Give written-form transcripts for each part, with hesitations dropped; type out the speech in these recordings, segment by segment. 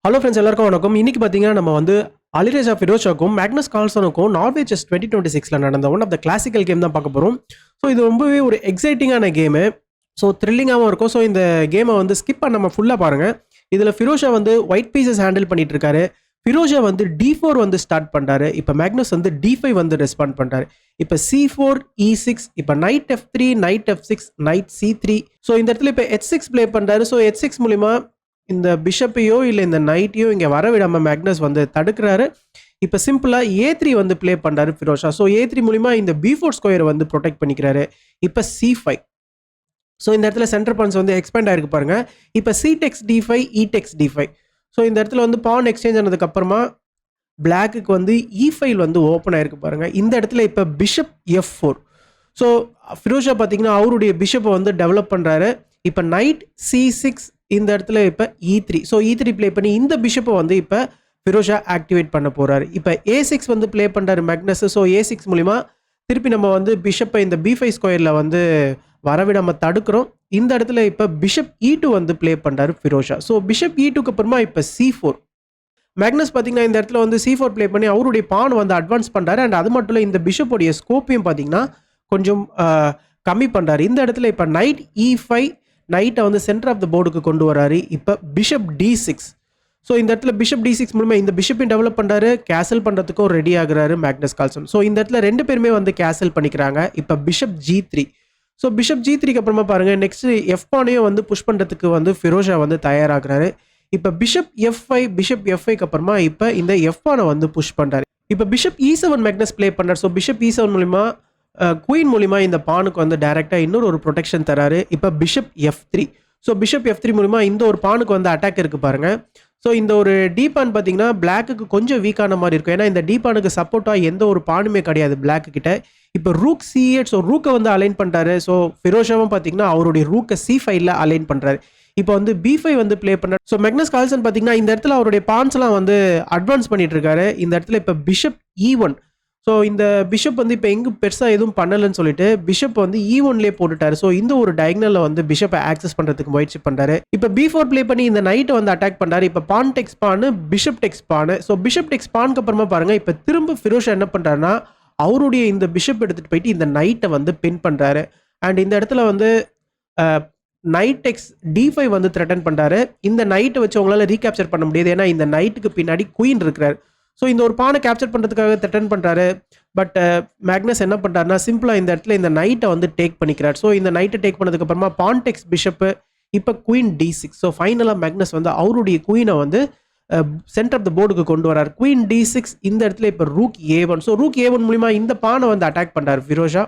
Hello friends எல்லாருக்கும் வணக்கம். இன்னைக்கு பார்த்தீங்கன்னா நம்ம வந்து அலிரேஜா ஃபிரோஷாக்கும் மேக்னஸ் கால்சனுக்கும் நார்வே செஸ் 2026 நடந்த one of the classical game தான் பார்க்க போகிறோம். ஸோ இது ரொம்பவே ஒரு எக்ஸைட்டிங்கான கேமு. ஸோ த்ரில்லிங்காகவும் இருக்கும். ஸோ இந்த கேமை வந்து ஸ்கிப் பண்ணாமல் ஃபுல்லாக பாருங்கள். இதில் ஃபிரோஷா வந்து ஒயிட் பீசஸ் ஹேண்டில் பண்ணிட்டு இருக்காரு. ஃபிரோஷா வந்து D4 வந்து ஸ்டார்ட் பண்ணுறாரு. இப்போ மேக்னஸ் வந்து D5 வந்து ரெஸ்பாண்ட் பண்ணுறாரு. இப்போ C4 E6, இப்போ night F3 night F6 night C3. So இந்த இடத்துல இப்போ H6 ப்ளே பண்ணுறாரு. ஸோ H6 மூலிமா இந்த பிஷப்பையோ இல்லை இந்த நைட்டையோ இங்கே வர விடாமல் மேக்னஸ் வந்து தடுக்கிறாரு. இப்போ சிம்பிளாக A3 வந்து ப்ளே பண்ணுறாரு ஃபிரோஷா. ஸோ A3 மூலிமா இந்த B4 ஸ்கொயரை வந்து ப்ரொடெக்ட் பண்ணிக்கிறாரு. இப்போ C5. ஸோ இந்த இடத்துல சென்டர் பாயிண்ட்ஸ் வந்து எக்ஸ்பேண்ட் ஆகிருக்கு பாருங்க. இப்போ C-Tex D5 E-Tex D5. So இந்த இடத்துல வந்து பான் எக்ஸ்சேஞ்ச் ஆனதுக்கப்புறமா பிளாக்குக்கு வந்து E5 வந்து ஓப்பன் ஆகிருக்கு பாருங்க. இந்த இடத்துல இப்போ பிஷப் F4. ஸோ ஃபிரோஷா பார்த்தீங்கன்னா அவருடைய பிஷப்பை வந்து டெவலப் பண்ணுறாரு. இப்போ நைட் C6, இந்த இடத்துல இப்போ E3. ஸோ E3 ப்ளே பண்ணி இந்த பிஷப்பை வந்து இப்போ ஃபிரோஷா ஆக்டிவேட் பண்ண போகிறாரு. இப்போ A6 வந்து ப்ளே பண்ணுறாரு மேக்னஸ். ஸோ A6 மூலிமா திருப்பி நம்ம வந்து பிஷப்பை இந்த B5 ஸ்கொயரில் வந்து வரவிடாமல் தடுக்கிறோம். இந்த இடத்துல இப்போ பிஷப் E2 வந்து ப்ளே பண்ணுறாரு ஃபிரோஷா. ஸோ பிஷப் E2க்கு அப்புறமா இப்போ C4. மேக்னஸ் பார்த்தீங்கன்னா இந்த இடத்துல வந்து C4 ப்ளே பண்ணி அவருடைய பான் வந்து அட்வான்ஸ் பண்ணுறாரு. அண்ட் அது மட்டும் இல்லை இந்த பிஷப்போடைய ஸ்கோப்பையும் பார்த்தீங்கன்னா கொஞ்சம் கம்மி பண்ணுறாரு. இந்த இடத்துல இப்போ நைட் E5 நைட்டை வந்து சென்டர் ஆஃப் த போர்டுக்கு கொண்டு வராரு. இப்போ பிஷப் D6. ஸோ இந்த இடத்துல பிஷப் D6 மூலமா இந்த பிஷப்பையும் டெவலப் பண்ணுறாரு. கேசல் பண்ணுறதுக்கும் ரெடி ஆகுறாரு மேக்னஸ் கால்சன். ஸோ இந்த இடத்துல ரெண்டு பேருமே வந்து கேசல் பண்ணிக்கிறாங்க. இப்போ பிஷப் G3. ஸோ பிஷப் G3க்கு அப்புறமா பாருங்கள் நெக்ஸ்ட் F-பானையும் வந்து புஷ் பண்ணுறதுக்கு வந்து ஃபிரோஷா வந்து தயாராகிறாரு. இப்போ பிஷப் F5 பிஷப் F5க்கு அப்புறமா இப்போ இந்த F-பானை வந்து புஷ் பண்ணுறாரு. இப்போ பிஷப் E7 மேக்னஸ் ப்ளே பண்ணுறாரு. ஸோ பிஷப் E7 மூலிமா குயின் மூலிமா இந்த பானுக்கு வந்து டைரெக்டாக இன்னொரு ஒரு ப்ரொடெக்ஷன் தராரு. இப்போ bishop F3. So bishop F3 மூலிமா இந்த ஒரு பானுக்கு வந்து அட்டாக் இருக்குது பாருங்கள். ஸோ இந்த ஒரு டி பான் பார்த்தீங்கன்னா பிளாக்குக்கு கொஞ்சம் வீக்கான மாதிரி இருக்கும். ஏன்னா இந்த டி பானுக்கு சப்போர்ட்டாக எந்த ஒரு பானுமே கிடையாது பிளாக்கு கிட்ட. இப்போ ரூக் C8. ஸோ ரூக்கை வந்து அலைன் பண்ணுறாரு. ஸோ ஃபிரோஷாவும் பார்த்தீங்கன்னா அவருடைய ரூக்கை C5ல அலைன் பண்ணுறாரு. இப்போ வந்து B5 வந்து ப்ளே பண்ணுறாரு. ஸோ மேக்னஸ் கால்சன் பார்த்தீங்கன்னா இந்த இடத்துல அவருடைய பான்ஸ்லாம் வந்து அட்வான்ஸ் பண்ணிட்டு இருக்காரு. இந்த இடத்துல இப்போ பிஷப் E1. ஸோ இந்த பிஷப் வந்து இப்போ எங்கே பெருசாக எதுவும் பண்ணலைன்னு சொல்லிட்டு பிஷப் வந்து E1லேயே போட்டுட்டாரு. ஸோ இந்த ஒரு டயக்னலில் வந்து பிஷப்பை ஆக்சஸ் பண்ணுறதுக்கு முயற்சி பண்ணுறாரு. இப்போ B4 ப்ளே பண்ணி இந்த நைட்டை வந்து அட்டாக் பண்ணுறாரு. இப்போ pawn takes pawn bishop takes pawn. So bishop takes பானுக்கு அப்புறமா பாருங்கள் இப்போ திரும்ப ஃபிரோஷா என்ன பண்ணுறாருன்னா அவருடைய இந்த பிஷப் எடுத்துகிட்டு போயிட்டு இந்த நைட்டை வந்து பின் பண்ணுறாரு. அண்ட் இந்த இடத்துல வந்து நைட் டெக்ஸ் D5 வந்து த்ரெட்டன் பண்ணுறாரு. இந்த நைட்டை வச்சு அவங்களால ரீகேப்சர் பண்ண முடியாது. ஏன்னா இந்த நைட்டுக்கு பின்னாடி குயின் இருக்கிறார். ஸோ இந்த ஒரு பானை கேப்சர் பண்ணுறதுக்காக த்ரெட்டன் பண்ணுறாரு. பட் மேக்னஸ் என்ன பண்ணுறாருனா சிம்பிளாக இந்த இடத்துல இந்த நைட்டை வந்து டேக் பண்ணிக்கிறார். ஸோ இந்த நைட்டை டேக் பண்ணதுக்கப்புறமா பான் டெக்ஸ் பிஷப்பு இப்போ குயின் D6. ஸோ ஃபைனலாக மேக்னஸ் வந்து அவருடைய குயினை வந்து சென்டர் ஆஃப் த போர்டுக்கு கொண்டு வரார். Queen D6. இந்த இடத்துல இப்போ rook A1. So rook A1 மூலிமா இந்த பானை வந்து அட்டாக் பண்ணுறாரு ஃபிரோஷா.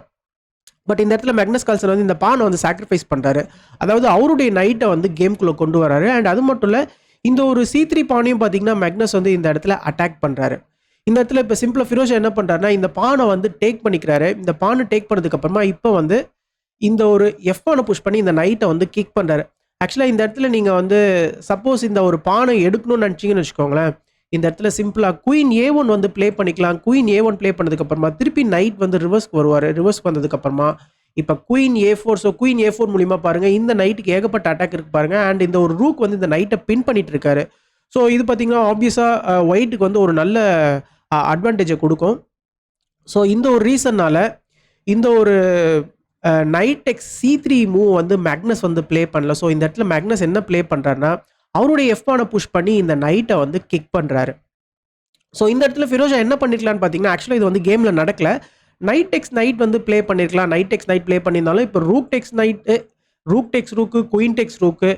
பட் இந்த இடத்துல மேக்னஸ் கால்சன் வந்து இந்த பானை வந்து சாக்ரிஃபைஸ் பண்ணுறாரு. அதாவது அவருடைய நைட்டை வந்து கேம்குள்ளே கொண்டு வராரு. அண்ட் அது மட்டும் இல்லை இந்த ஒரு C3 பானையும் பார்த்தீங்கன்னா மேக்னஸ் வந்து இந்த இடத்துல அட்டாக் பண்ணுறாரு. இந்த இடத்துல இப்போ சிம்பிளாக ஃபிரோஷா என்ன பண்ணுறாருன்னா இந்த பானை வந்து டேக் பண்ணிக்கிறாரு. இந்த பானை டேக் பண்ணதுக்கப்புறமா இப்போ வந்து இந்த ஒரு F பானை புஷ் பண்ணி இந்த நைட்டை வந்து கிக் பண்ணுறாரு. ஆக்சுவலாக இந்த இடத்துல நீங்கள் வந்து சப்போஸ் இந்த ஒரு பானை எடுக்கணும்னு நினச்சிங்கன்னு வச்சுக்கோங்களேன். இந்த இடத்துல சிம்பிளாக குயின் A1 வந்து ப்ளே பண்ணிக்கலாம். குயின் A1 ப்ளே பண்ணதுக்கப்புறமா திருப்பி நைட் வந்து ரிவர்ஸ்க்கு வருவார். ரிவர்ஸ்க்கு வந்ததுக்கப்புறமா இப்போ queen A4. So queen A4 மூலிமா பாருங்கள் இந்த நைட்டுக்கு ஏகப்பட்ட அட்டாக் இருக்குது பாருங்கள். அண்ட் இந்த ஒரு ரூக் வந்து இந்த நைட்டை பின் பண்ணிட்டு இருக்காரு. ஸோ இது பார்த்தீங்கன்னா ஆப்வியஸாக ஒயிட்டுக்கு வந்து ஒரு நல்ல அட்வான்டேஜை கொடுக்கும். ஸோ இந்த ஒரு ரீசன்னால் இந்த ஒரு நைட் டெக்ஸ் C3 மூவ் வந்து மேக்னஸ் வந்து ப்ளே பண்ணல. ஸோ இந்த இடத்துல மேக்னஸ் என்ன ப்ளே பண்ணுறாருன்னா அவருடைய F-பானை புஷ் பண்ணி இந்த நைட்டை வந்து கிக் பண்ணுறாரு. ஸோ இந்த இடத்துல ஃபிரோஷா என்ன பண்ணிக்கலான்னு பார்த்தீங்கன்னா ஆக்சுவலாக இது வந்து கேமில் நடக்கல. நைட் டெக்ஸ் நைட் வந்து ப்ளே பண்ணியிருக்கலாம். நைட் டெக்ஸ் நைட் ப்ளே பண்ணியிருந்தாலும் இப்போ ரூக் டெக்ஸ் நைட்டு, ரூக் டெக்ஸ் ரூக்கு, குயின் டெக்ஸ் ரூக்கு.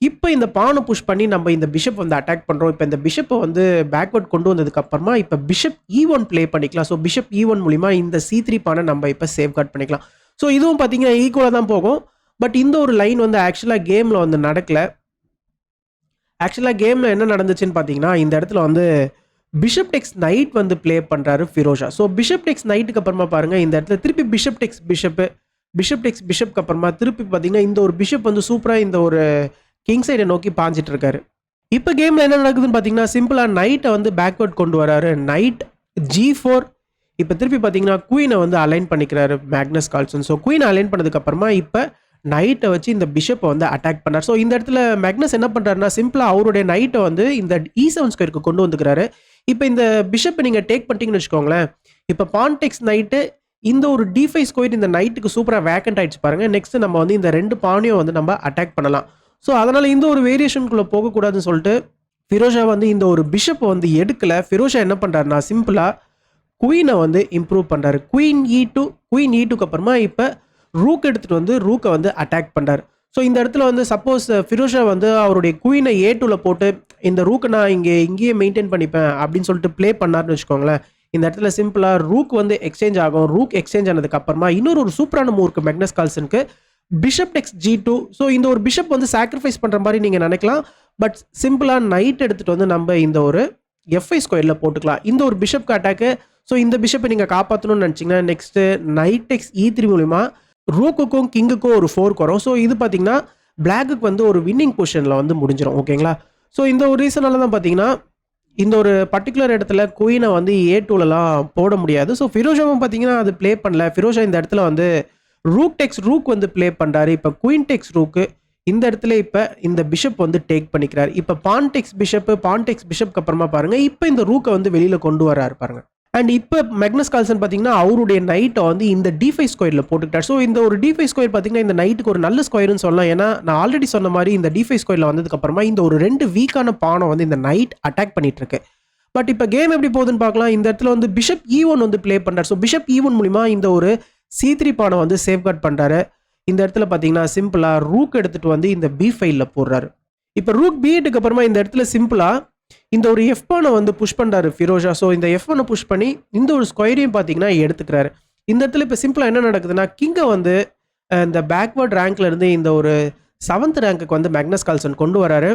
இப்போ இந்த பானை புஷ் பண்ணி நம்ம இந்த பிஷப் வந்து அட்டாக் பண்ணுறோம். இப்போ இந்த பிஷப்பை வந்து பேக்வர்ட் கொண்டு வந்ததுக்கப்புறமா இப்போ பிஷப் E1 ப்ளே பண்ணிக்கலாம். ஸோ பிஷப் E1 மூலிமா இந்த C3 பானை நம்ம இப்போ சேஃப்கார்ட் பண்ணிக்கலாம். ஸோ இதுவும் பார்த்தீங்கன்னா ஈக்குவலாக தான் போகும். பட் இந்த ஒரு லைன் வந்து ஆக்சுவலாக கேமில் வந்து நடக்கல. ஆக்சுவலாக கேமில் என்ன நடந்துச்சுன்னு பார்த்தீங்கன்னா இந்த இடத்துல வந்து பிஷப் டெக்ஸ் நைட் வந்து ப்ளே பண்ணுறாரு ஃபிரோஷா. ஸோ பிஷப் டெக்ஸ் நைட்டுக்கு அப்புறமா பாருங்கள் இந்த இடத்துல திருப்பி bishop takes bishop, bishop takes பிஷப்க்கு அப்புறமா திருப்பி பார்த்தீங்கன்னா இந்த ஒரு பிஷப் வந்து சூப்பராக இந்த ஒரு கிங் சைடை நோக்கி பாஞ்சிட்டு இருக்காரு. இப்போ கேமில் என்ன நடக்குதுன்னு பார்த்தீங்கன்னா சிம்பிளாக நைட்டை வந்து பேக்வர்ட் கொண்டு வராரு. Night G4. இப்போ திருப்பி பார்த்தீங்கன்னா குயினை வந்து அலைன் பண்ணிக்கிறாரு மேக்னஸ் கால்சன். ஸோ குயினை அலைன் பண்ணதுக்கப்புறமா இப்போ நைட்டை வச்சு இந்த பிஷப்பை வந்து அட்டாக் பண்ணார். ஸோ இந்த இடத்துல மேக்னஸ் என்ன பண்ணுறாருன்னா சிம்பிளாக அவருடைய நைட்டை வந்து இந்த E7 ஸ்கொயருக்கு கொண்டு வந்துக்கிறாரு. இப்போ இந்த பிஷப்பை நீங்கள் டேக் பண்ணிட்டீங்கன்னு வச்சுக்கோங்களேன். இப்போ பான் டெக்ஸ் நைட்டு இந்த ஒரு D5 ஸ்கொயர் இந்த நைட்டுக்கு சூப்பராக வேக்கண்ட் ஆயிடுச்சு பாருங்கள். நெக்ஸ்ட் நம்ம வந்து இந்த 2 பானையும் வந்து நம்ம அட்டாக் பண்ணலாம். ஸோ அதனால் இந்த ஒரு வேரியேஷனுக்குள்ளே போகக்கூடாதுன்னு சொல்லிட்டு ஃபிரோஷா வந்து இந்த ஒரு பிஷப்பை வந்து எடுக்கலை. ஃபிரோஷா என்ன பண்ணுறாருனா சிம்பிளாக குயினை வந்து இம்ப்ரூவ் பண்ணுறாரு. குயின் E2க்கு அப்புறமா இப்போ ரூக் எடுத்துகிட்டு வந்து ரூக்கை வந்து அட்டாக் பண்ணுறாரு. ஸோ இந்த இடத்துல வந்து சப்போஸ் ஃபிரோஷா வந்து அவருடைய குயினை A2ல போட்டு இந்த ரூக்கை நான் இங்கேயே மெயின்டைன் பண்ணிப்பேன் அப்படின்னு சொல்லிட்டு ப்ளே பண்ணார்னு வச்சுக்கோங்களேன். இந்த இடத்துல சிம்பிளாக ரூக் வந்து எக்ஸ்சேஞ்ச் ஆகும். ரூக் எக்ஸ்சேஞ்ச் ஆனதுக்கு அப்புறமா இன்னொரு சூப்பரான மூவ் இருக்குது மேக்னஸ் கால்சனுக்கு, பிஷப் டெக்ஸ் G2. ஸோ இந்த ஒரு பிஷப் வந்து சாக்ரிஃபைஸ் பண்ணுற மாதிரி நீங்கள் நினைக்கலாம். பட் சிம்பிளாக நைட் எடுத்துகிட்டு வந்து நம்ம இந்த ஒரு F5 ஸ்கொயரில் போட்டுக்கலாம் இந்த ஒரு பிஷப்க்கு அட்டாக்கு. ஸோ இந்த பிஷப்பை நீங்கள் காப்பாற்றணும்னு நினச்சிங்கன்னா நெக்ஸ்ட்டு நைட் டெக்ஸ் E3 மூலிமா ரூக்குக்கும் கிங்குக்கும் ஒரு 4 வரும். ஸோ இது பார்த்தீங்கன்னா பிளாக்குக்கு வந்து ஒரு வின்னிங் பொசிஷனில் வந்து முடிஞ்சிடும். ஓகேங்களா? ஸோ இந்த ஒரு ரீசனால தான் பார்த்தீங்கன்னா இந்த ஒரு பர்டிகுலர் இடத்துல குயினை வந்து A2லலாம் போட முடியாது. ஸோ ஃபிரோஷாவும் பார்த்தீங்கன்னா அது ப்ளே பண்ணல. ஃபிரோஷா இந்த இடத்துல வந்து ரூக் வந்து ப்ளே பண்ணுறாரு. இப்போ குயின் டெக்ஸ் ரூக்கு இந்த இடத்துல இப்போ இந்த பிஷப் வந்து டேக் பண்ணிக்கிறார். இப்போ பான் டெக்ஸ் பிஷப்க்கு அப்புறமா பாருங்கள் இப்போ இந்த ரூக்கை வந்து வெளியில் கொண்டு வராரு பாருங்க. அண்ட் இப்போ மேக்னஸ் கால்சன் பார்த்தீங்கன்னா அவருடைய நைட்டை வந்து இந்த D5 ஸ்கொயரில் போட்டுக்கிட்டார். ஸோ இந்த ஒரு D5 ஸ்கொயர் பார்த்தீங்கன்னா இந்த நைட்டுக்கு ஒரு நல்ல ஸ்கொயர்னு சொல்லலாம். ஏன்னா நான் ஆல்ரெடி சொன்ன மாதிரி இந்த D5 ஸ்கொயரில் வந்ததுக்கப்புறமா இந்த ஒரு 2 வீக்கான பானை வந்து இந்த நைட் அட்டாக் பண்ணிட்டு இருக்கு. பட் இப்போ கேம் எப்படி போகுதுன்னு பார்க்கலாம். இந்த இடத்துல வந்து பிஷப் E1 வந்து ப்ளே பண்ணுறாரு. ஸோ பிஷப் E1 மூலிமா இந்த ஒரு C3 பானை வந்து சேஃப்கார்ட் பண்ணுறாரு. இந்த இடத்துல பார்த்தீங்கன்னா சிம்பிளாக ரூக் எடுத்துகிட்டு வந்து இந்த B5ல போடுறாரு. இப்போ ரூக் B8க்கு அப்புறமா இந்த இடத்துல சிம்பிளாக இந்த ஒரு F1 வந்து புஷ் பண்ணுறாரு ஃபிரோஷா. ஸோ இந்த F1 புஷ் பண்ணி இந்த ஒரு ஸ்கொயரையும் பார்த்தீங்கன்னா எடுத்துக்கிறாரு. இந்த இடத்துல இப்போ சிம்பிளாக என்ன நடக்குதுன்னா கிங்கை வந்து இந்த பேக்வர்ட் ரேங்க்ல இருந்து இந்த ஒரு 7th ரேங்க்குக்கு வந்து மேக்னஸ் கால்சன் கொண்டு வராரு.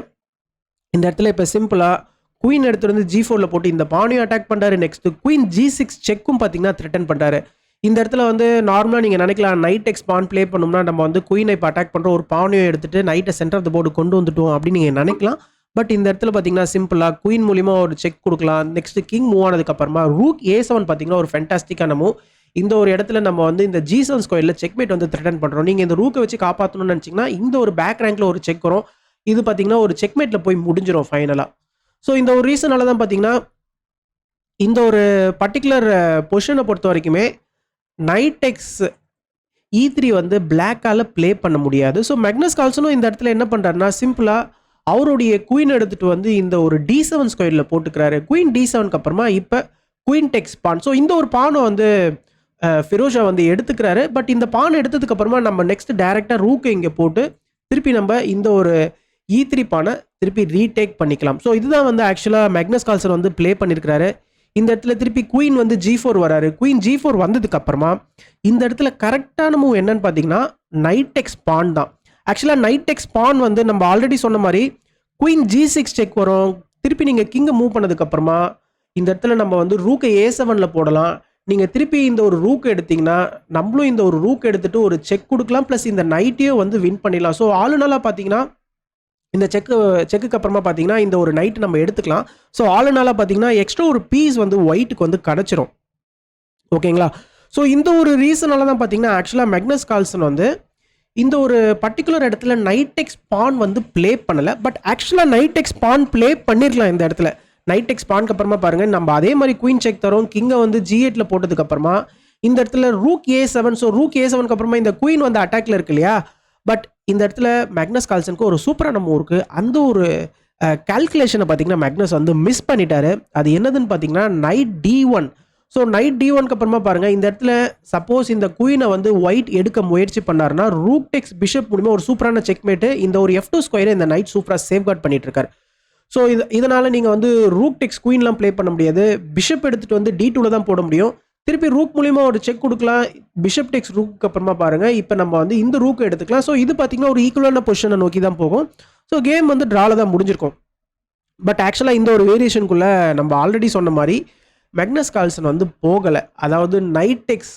இந்த இடத்துல இப்போ சிம்பிளாக குயின் எடுத்துகிட்டு வந்து G4ல போட்டு இந்த பானையும் அட்டாக் பண்ணுறாரு. நெக்ஸ்ட் குயின் G6 செக்கும் பார்த்தீங்கன்னா த்ரெட்டன் பண்ணுறாரு. இந்த இடத்துல வந்து நார்மலாக நீங்கள் நினைக்கலாம் நைட் டெக்ஸ் பான் ப்ளே பண்ணோம்னா நம்ம வந்து குயினை இப்போ அட்டாக் பண்ணுறோம், ஒரு பானையும் எடுத்துகிட்டு நைட்டை சென்டர் ஆஃப் த போர்டு கொண்டு வந்துட்டோம் அப்படின்னு நீங்கள் நினைக்கலாம். பட் இந்த இடத்துல பார்த்தீங்கன்னா சிம்பிளாக குயின் மூலிமா ஒரு செக் கொடுக்கலாம். நெக்ஸ்ட் கிங் மூவ் ஆனதுக்கப்புறமா ரூக் A7 பார்த்தீங்கன்னா ஒரு ஃபென்டாஸ்டிக்கான மூவ். இந்த ஒரு இடத்துல நம்ம வந்து இந்த G7 ஸ்கொயரில் செக்மேட் வந்து த்ரெட்டன் பண்ணுறோம். நீங்கள் இந்த ரூக்கை வச்சு காப்பாற்றணும்னு நினச்சிங்கன்னா இந்த ஒரு பேக் ரேங்க்கில் ஒரு செக் வரும். இது பார்த்தீங்கன்னா ஒரு செக்மேட்டில் போய் முடிஞ்சிடும் ஃபைனலாக. ஸோ இந்த ஒரு ரீசனால தான் பார்த்தீங்கன்னா இந்த ஒரு பர்டிகுலர் பொசிஷனை பொறுத்த வரைக்குமே நைட் டெக்ஸ் E3 வந்து பிளாக்கால் ப்ளே பண்ண முடியாது. ஸோ மேக்னஸ் கால்சனும் இந்த இடத்துல என்ன பண்ணுறாருன்னா சிம்பிளாக அவருடைய குயின் எடுத்துகிட்டு வந்து இந்த ஒரு D7 ஸ்கொயரில் போட்டுக்கிறாரு. குயின் D7க்கு அப்புறமா இப்போ குயின் டெக்ஸ் பான். ஸோ இந்த ஒரு பானை வந்து ஃபிரோஷா வந்து எடுத்துக்கிறாரு. பட் இந்த பானை எடுத்ததுக்கு அப்புறமா நம்ம நெக்ஸ்ட் டைரெக்டாக ரூக்கை இங்கே போட்டு திருப்பி நம்ம இந்த ஒரு E3 பானை திருப்பி ரீடேக் பண்ணிக்கலாம். ஸோ இதுதான் வந்து ஆக்சுவலாக மேக்னஸ் கால்சன் வந்து ப்ளே பண்ணியிருக்கிறாரு. இந்த இடத்துல திருப்பி குயின் வந்து G4 வராரு. குயின் G4 வந்ததுக்கு அப்புறமா இந்த இடத்துல கரெக்டான மூவ் என்னன்னு பார்த்தீங்கன்னா நைட் டெக்ஸ் பான் தான். ஆக்சுவலாக நைட் டெக்ஸ் பான் வந்து நம்ம ஆல்ரெடி சொன்ன மாதிரி குயின் G6 செக் வரும். திருப்பி நீங்கள் கிங்கை மூவ் பண்ணதுக்கப்புறமா இந்த இடத்துல நம்ம வந்து ரூக்கை A7ல போடலாம். நீங்கள் திருப்பி இந்த ஒரு ரூக் எடுத்தீங்கன்னா நம்மளும் இந்த ஒரு ரூக் எடுத்துகிட்டு ஒரு செக் கொடுக்கலாம். ப்ளஸ் இந்த நைட்டையும் வந்து வின் பண்ணிடலாம். ஸோ ஆளுநாளாக பார்த்தீங்கன்னா இந்த செக்குக்கு அப்புறமா பார்த்தீங்கன்னா இந்த ஒரு நைட் நம்ம எடுத்துக்கலாம். ஸோ ஆளுநாளாக பார்த்தீங்கன்னா எக்ஸ்ட்ரா ஒரு பீஸ் வந்து ஒயிட்டுக்கு வந்து கிடச்சிரும். ஓகேங்களா? ஸோ இந்த ஒரு ரீசனால தான் பார்த்தீங்கன்னா ஆக்சுவலாக மேக்னஸ் கால்சன் வந்து இந்த ஒரு பர்டிகுலர் இடத்துல நைட் டெக்ஸ் பான் வந்து ப்ளே பண்ணலை. பட் ஆக்சுவலாக நைட் டெக்ஸ் பான் ப்ளே பண்ணிருக்கலாம். இந்த இடத்துல நைட் டெக்ஸ் பான்க்கு அப்புறமா பாருங்கள் நம்ம அதே மாதிரி குயின் செக் தரோம். கிங்கை வந்து G8ல போட்டதுக்கு அப்புறமா இந்த இடத்துல ரூக் A7. ஸோ ரூக் A7க்கு அப்புறமா இந்த குயின் வந்து அட்டாக்ல இருக்கு இல்லையா? பட் இந்த இடத்துல மேக்னஸ் கால்சனுக்கு ஒரு சூப்பரான மூவ் இருக்குது. அந்த ஒரு கால்குலேஷனை பார்த்தீங்கன்னா மேக்னஸ் வந்து மிஸ் பண்ணிட்டாரு. அது என்னதுன்னு பார்த்தீங்கன்னா நைட் D1. ஸோ நைட் D1க்கு அப்புறமா பாருங்கள் இந்த இடத்துல சப்போஸ் இந்த குயினை வந்து ஒயிட் எடுக்க முயற்சி பண்ணாருன்னா ரூக் டெக்ஸ் பிஷப் மூலிமா ஒரு சூப்பரான செக்மேட்டு இந்த ஒரு F2 ஸ்கொயரை இந்த நைட் சூப்பராக சேஃப்கார்ட் பண்ணிட்டு இருக்காரு. ஸோ இதனால் நீங்கள் வந்து ரூக் டெக்ஸ் குயின்லாம் ப்ளே பண்ண முடியாது. பிஷப் எடுத்துகிட்டு வந்து D2ல தான் போட முடியும். திருப்பி ரூக் மூலிமா ஒரு செக் கொடுக்கலாம். பிஷப் டெக்ஸ் ரூக்கு அப்புறமா பாருங்கள் இப்போ நம்ம வந்து இந்த ரூக் எடுத்துக்கலாம். ஸோ இது பார்த்தீங்கன்னா ஒரு ஈக்குவலான பொசிஷனை நோக்கி தான் போகும். ஸோ கேம் வந்து ட்ரால தான் முடிஞ்சிருக்கும். பட் ஆக்சுவலாக இந்த ஒரு வேரியேஷனுக்குள்ளே நம்ம ஆல்ரெடி சொன்ன மாதிரி மேக்னஸ் கால்சன் வந்து போகலை. அதாவது நைட் டெக்ஸ்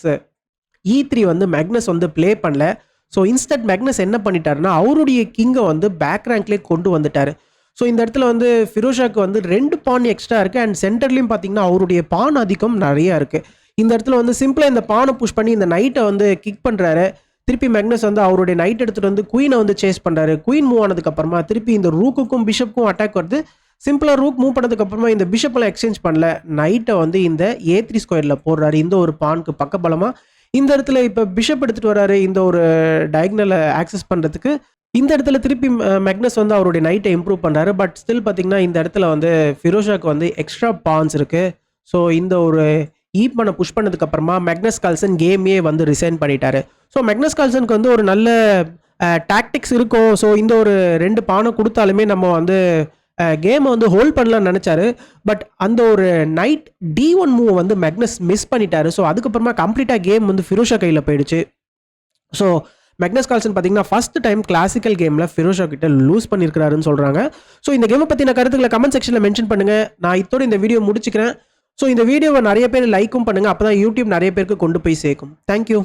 E3 வந்து மேக்னஸ் வந்து ப்ளே பண்ணல. ஸோ இன்ஸ்டன்ட் மேக்னஸ் என்ன பண்ணிட்டாருன்னா அவருடைய கிங்கை வந்து பேக் ரேங்க்லேயே கொண்டு வந்துட்டார். ஸோ இந்த இடத்துல வந்து ஃபிரோஷாக்கு வந்து 2 பான் எக்ஸ்ட்ரா இருக்குது. அண்ட் சென்டர்லேயும் பார்த்தீங்கன்னா அவருடைய பான் அதிகம் நிறையா இருக்குது. இந்த இடத்துல வந்து சிம்பிளாக இந்த பானை புஷ் பண்ணி இந்த நைட்டை வந்து கிக் பண்ணுறாரு. திருப்பி மேக்னஸ் வந்து அவருடைய நைட் எடுத்துகிட்டு வந்து குயினை வந்து சேஸ் பண்ணுறாரு. குயின் மூவ் ஆனதுக்கப்புறமா திருப்பி இந்த ரூக்குக்கும் பிஷப்புக்கும் அட்டாக் வருது. சிம்பிளாக ரூக் மூவ் பண்ணதுக்கப்புறமா இந்த பிஷப்பெல்லாம் எக்ஸ்சேஞ்ச் பண்ணல, நைட்டை வந்து இந்த A3 ஸ்கொயரில் போடுறாரு. இந்த ஒரு பானுக்கு பக்கபலமாக இந்த இடத்துல இப்போ பிஷப் எடுத்துகிட்டு வராரு இந்த ஒரு டயக்னலை ஆக்சஸ் பண்ணுறதுக்கு. இந்த இடத்துல திருப்பி மேக்னஸ் வந்து அவருடைய நைட்டை இம்ப்ரூவ் பண்ணுறாரு. பட் ஸ்டில் பார்த்தீங்கன்னா இந்த இடத்துல வந்து ஃபிரோஷாக்கு வந்து எக்ஸ்ட்ரா பான்ஸ் இருக்குது. ஸோ இந்த ஒரு பண்ண புஷ் பண்ணதுக்கப்புறமா மேக்னஸ் கால்சன் கேமே வந்து ரிசைன் பண்ணிட்டாரு. ஸோ மேக்னஸ் கால்சனுக்கு வந்து ஒரு நல்ல டாக்டிக்ஸ் இருக்கும். ஸோ இந்த ஒரு 2 பானை கொடுத்தாலுமே நம்ம வந்து கேமை வந்து ஹோல்ட் பண்ணலாம்னு நினச்சாரு. பட் அந்த ஒரு நைட் D1 மூவ் வந்து மேக்னஸ் மிஸ் பண்ணிட்டாரு. ஸோ அதுக்கப்புறமா கம்ப்ளீட்டாக கேம் வந்து ஃபிரோஷா கையில் போயிடுச்சு. ஸோ மேக்னஸ் கால்சன் பார்த்தீங்கன்னா ஃபர்ஸ்ட் டைம் கிளாசிக்கல் கேமில் ஃபிரோஷா கிட்ட லூஸ் பண்ணியிருக்கிறாருன்னு சொல்கிறாங்க. ஸோ இந்த கேமை பற்றின கருத்துக்களை கமெண்ட் செக்ஷனில் மென்ஷன் பண்ணுங்கள். நான் இதோட இந்த வீடியோ முடிச்சுக்கிறேன். ஸோ இந்த வீடியோவை நிறைய பேர் லைக்கும் பண்ணுங்கள். அப்போ தான் யூடியூப் நிறைய பேருக்கு கொண்டு போய் சேர்க்கும். தேங்க்யூ.